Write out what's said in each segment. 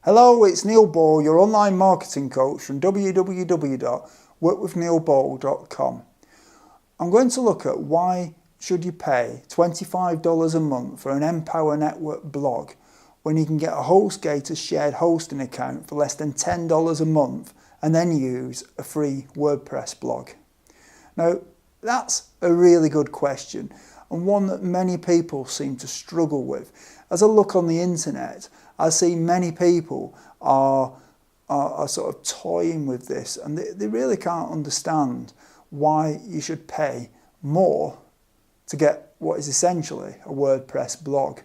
Hello, it's Neil Ball, your online marketing coach from www.workwithneilball.com. I'm going to look at why should you pay $25 a month for an Empower Network blog when you can get a Hostgator shared hosting account for less than $10 a month and then use a free WordPress blog. Now, that's a really good question and one that many people seem to struggle with. As I look on the internet, I see many people are sort of toying with this, and they really can't understand why you should pay more to get what is essentially a WordPress blog.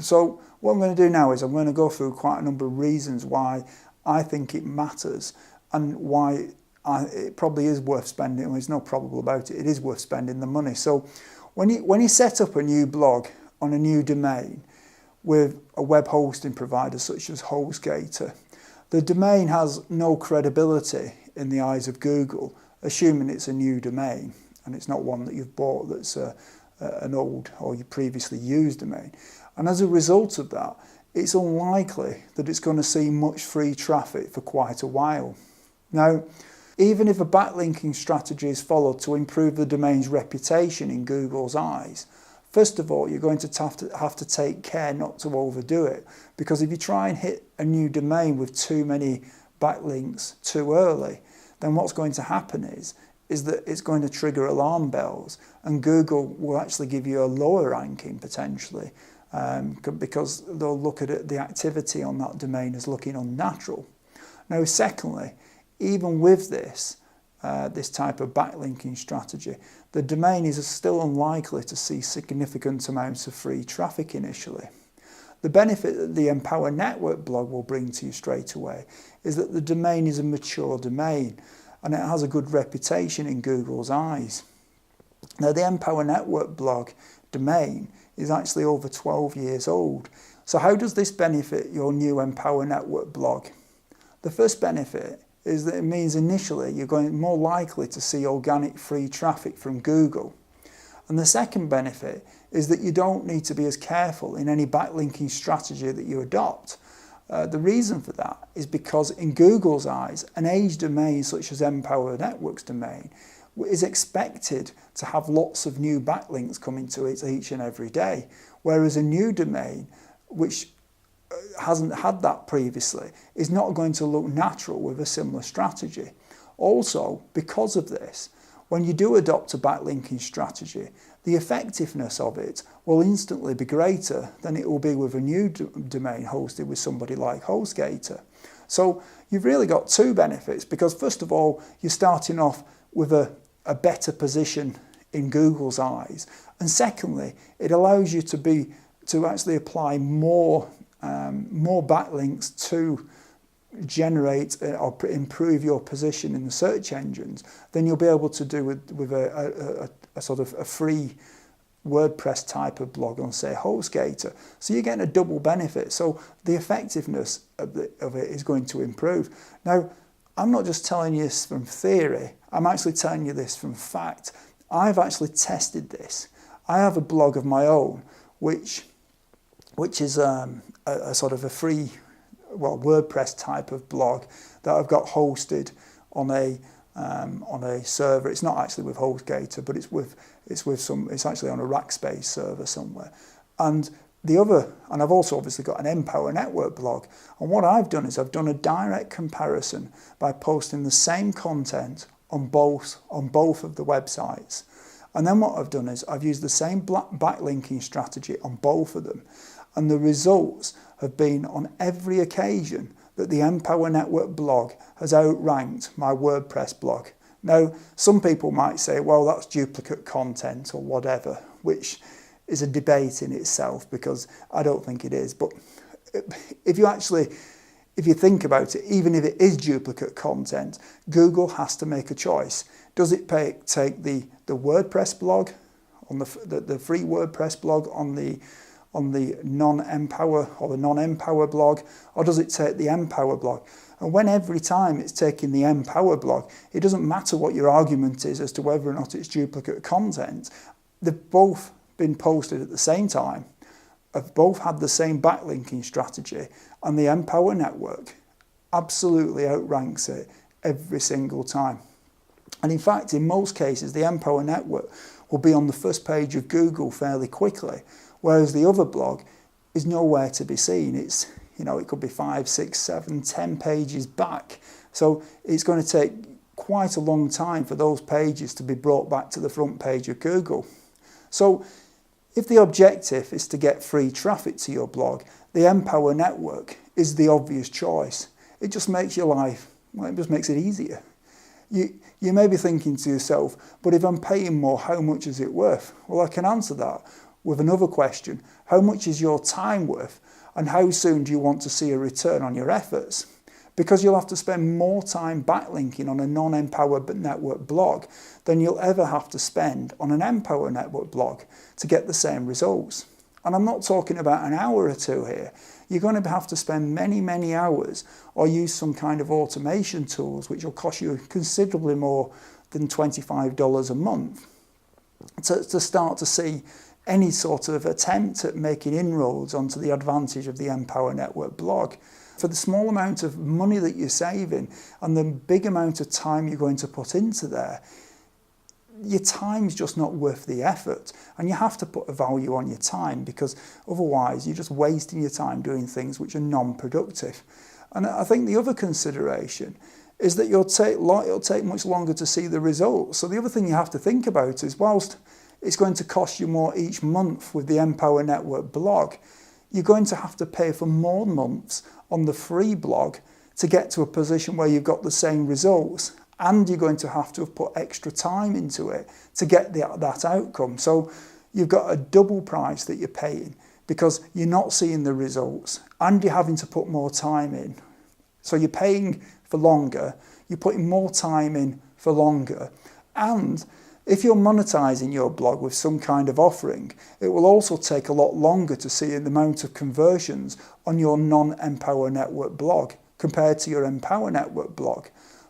So what I'm going to do now is I'm going to go through quite a number of reasons why I think it matters and why it probably is worth spending. Well, there's no probable about it. It is worth spending the money. So when you set up a new blog on a new domain with a web hosting provider such as Hostgator, the domain has no credibility in the eyes of Google, assuming it's a new domain and it's not one that you've bought that's an old or you previously used domain. And as a result of that, it's unlikely that it's going to see much free traffic for quite a while. Now, even if a backlinking strategy is followed to improve the domain's reputation in Google's eyes, first of all, you're going to have to take care not to overdo it, because if you try and hit a new domain with too many backlinks too early, then what's going to happen is that it's going to trigger alarm bells, and Google will actually give you a lower ranking potentially, because they'll look at it, the activity on that domain as looking unnatural. Now, secondly, even with this type of backlinking strategy, the domain is still unlikely to see significant amounts of free traffic initially. The benefit that the Empower Network blog will bring to you straight away is that the domain is a mature domain and it has a good reputation in Google's eyes. Now, the Empower Network blog domain is actually over 12 years old. So how does this benefit your new Empower Network blog? The first benefit is that it means initially you're going more likely to see organic free traffic from Google. And the second benefit is that you don't need to be as careful in any backlinking strategy that you adopt. The reason for that is because in Google's eyes, an aged domain such as Empower Network's domain is expected to have lots of new backlinks coming to it each and every day, whereas a new domain which hasn't had that previously is not going to look natural with a similar strategy. Also, because of this, when you do adopt a backlinking strategy, the effectiveness of it will instantly be greater than it will be with a new domain hosted with somebody like Hostgator. So you've really got two benefits, because first of all, you're starting off with a better position in Google's eyes, and secondly, it allows you to actually apply more backlinks to generate or improve your position in the search engines than you'll be able to do with a sort of a free WordPress type of blog on, say, Hostgator. So you're getting a double benefit. So the effectiveness of it is going to improve. Now, I'm not just telling you this from theory. I'm actually telling you this from fact. I've actually tested this. I have a blog of my own, which is a sort of a free, WordPress type of blog that I've got hosted on a server. It's not actually with Hostgator, but it's actually on a Rackspace server somewhere. And I've also obviously got an Empower Network blog. And what I've done is I've done a direct comparison by posting the same content on both of the websites. And then what I've done is I've used the same backlinking strategy on both of them. And the results have been on every occasion that the Empower Network blog has outranked my WordPress blog. Now, some people might say, well, that's duplicate content or whatever, which is a debate in itself, because I don't think it is. But if you think about it, even if it is duplicate content, Google has to make a choice. Does it take the WordPress blog, on the free WordPress blog on the non-Empower or the non-Empower blog, or does it take the Empower blog? And when every time it's taking the Empower blog, it doesn't matter what your argument is as to whether or not it's duplicate content. They've both been posted at the same time have both had the same backlinking strategy, and the Empower network absolutely outranks it every single time. And in fact, in most cases, the Empower network will be on the first page of Google fairly quickly, whereas the other blog is nowhere to be seen. It's, it could be 5, 6, 7, 10 pages back. So it's going to take quite a long time for those pages to be brought back to the front page of Google. So if the objective is to get free traffic to your blog, the Empower network is the obvious choice. It just makes your life, it just makes it easier. You may be thinking to yourself, but if I'm paying more, how much is it worth? Well, I can answer that with another question. How much is your time worth? And how soon do you want to see a return on your efforts? Because you'll have to spend more time backlinking on a non-Empower network blog than you'll ever have to spend on an Empower network blog to get the same results. And I'm not talking about an hour or two here. You're going to have to spend many, many hours or use some kind of automation tools which will cost you considerably more than $25 a month to start to see any sort of attempt at making inroads onto the advantage of the Empower network blog. For the small amount of money that you're saving and the big amount of time you're going to put into there, your time's just not worth the effort, and you have to put a value on your time, because otherwise you're just wasting your time doing things which are non-productive. And I think the other consideration is that it'll take much longer to see the results. So the other thing you have to think about is, whilst it's going to cost you more each month with the Empower network blog, you're going to have to pay for more months on the free blog to get to a position where you've got the same results, and you're going to have put extra time into it to get that outcome. So you've got a double price that you're paying because you're not seeing the results and you're having to put more time in. So you're paying for longer, you're putting more time in for longer, and if you're monetizing your blog with some kind of offering, it will also take a lot longer to see the amount of conversions on your non-Empower network blog compared to your Empower network blog.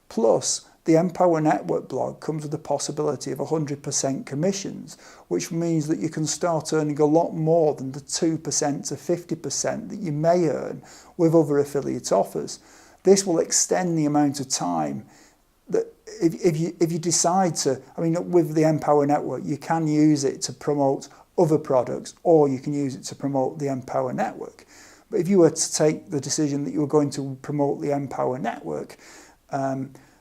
Plus, the Empower network blog comes with the possibility of 100% commissions, which means that you can start earning a lot more than the 2% to 50% that you may earn with other affiliate offers. This will extend the amount of time that if you decide to, with the Empower network, you can use it to promote other products, or you can use it to promote the Empower network. But if you were to take the decision that you were going to promote the Empower network,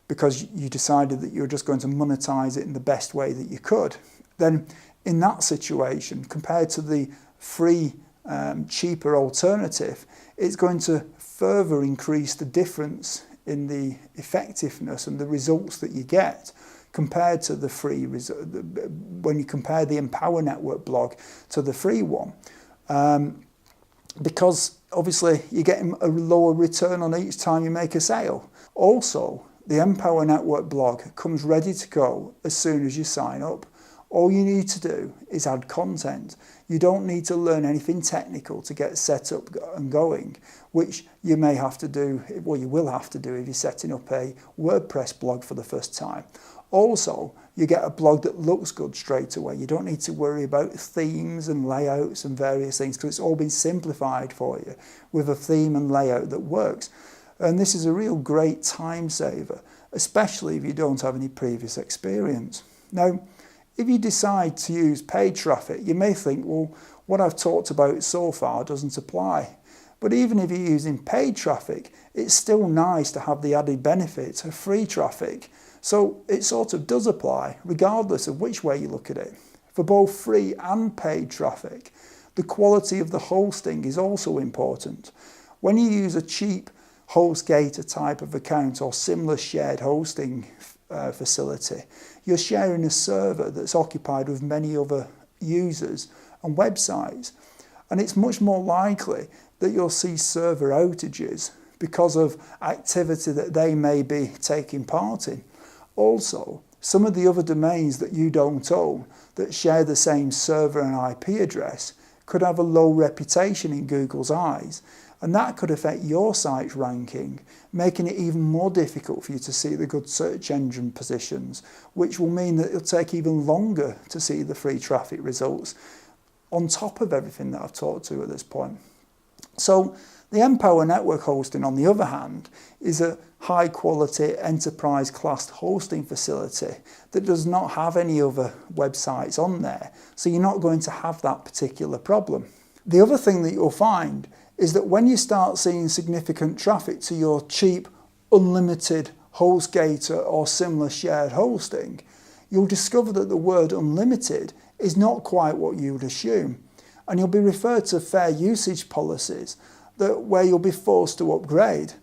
because you decided that you were just going to monetize it in the best way that you could, then in that situation, compared to the free, cheaper alternative, it's going to further increase the difference in the effectiveness and the results that you get compared to the free when you compare the Empower network blog to the free one, because obviously you're getting a lower return on each time you make a sale. Also, the Empower network blog comes ready to go as soon as you sign up. All you need to do is add content. You don't need to learn anything technical to get set up and going, which you may have to do, well, you will have to do if you're setting up a Wordpress blog for the first time. Also, you get a blog that looks good straight away. You don't need to worry about themes and layouts and various things, because it's all been simplified for you with a theme and layout that works. And this is a real great time saver, especially if you don't have any previous experience. Now, if you decide to use paid traffic, you may think, well, what I've talked about so far doesn't apply. But even if you're using paid traffic, it's still nice to have the added benefit of free traffic. So it sort of does apply, regardless of which way you look at it. For both free and paid traffic, the quality of the hosting is also important. When you use a cheap Hostgator type of account or similar shared hosting facility, you're sharing a server that's occupied with many other users and websites, and it's much more likely that you'll see server outages because of activity that they may be taking part in. Also, some of the other domains that you don't own that share the same server and IP address could have a low reputation in Google's eyes, and that could affect your site's ranking, making it even more difficult for you to see the good search engine positions, which will mean that it'll take even longer to see the free traffic results on top of everything that I've talked to at this point. So the Empower Network hosting, on the other hand, is a high quality enterprise class hosting facility that does not have any other websites on there. So you're not going to have that particular problem. The other thing that you'll find is that when you start seeing significant traffic to your cheap, unlimited Hostgator or similar shared hosting, you'll discover that the word unlimited is not quite what you would assume. And you'll be referred to fair usage policies where you'll be forced to upgrade.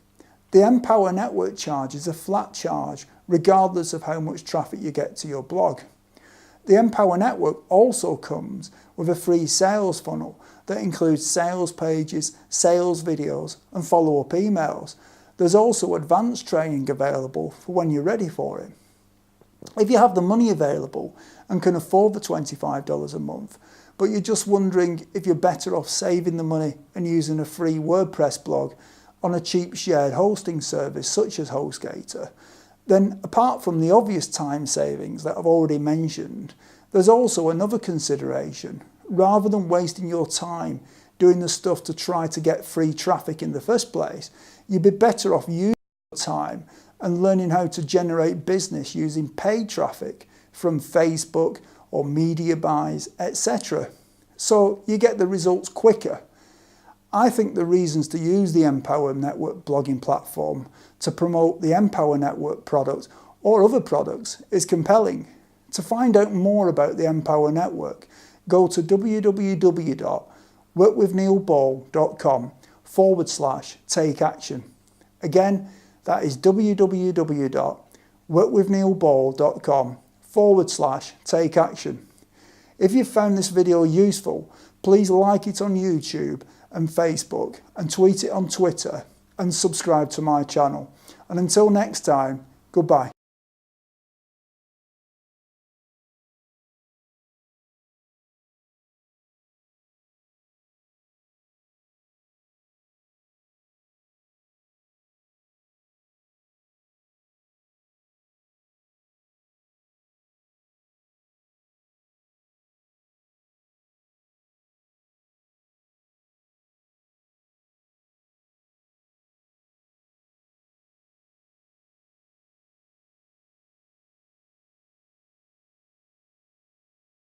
The Empower Network charge is a flat charge regardless of how much traffic you get to your blog. The Empower Network also comes with a free sales funnel that includes sales pages, sales videos and follow-up emails. There's also advanced training available for when you're ready for it. If you have the money available and can afford the $25 a month, but you're just wondering if you're better off saving the money and using a free WordPress blog on a cheap shared hosting service such as Hostgator, then apart from the obvious time savings that I've already mentioned, there's also another consideration. Rather than wasting your time doing the stuff to try to get free traffic in the first place, you'd be better off using your time and learning how to generate business using paid traffic from Facebook or media buys, etc. So you get the results quicker. I think the reasons to use the Empower Network blogging platform to promote the Empower Network product or other products is compelling. To find out more about the Empower Network, go to www.workwithneilball.com/take action. Again, that is www.workwithneilball.com/take action. If you've found this video useful, please like it on YouTube and Facebook and tweet it on Twitter and subscribe to my channel. And until next time, goodbye.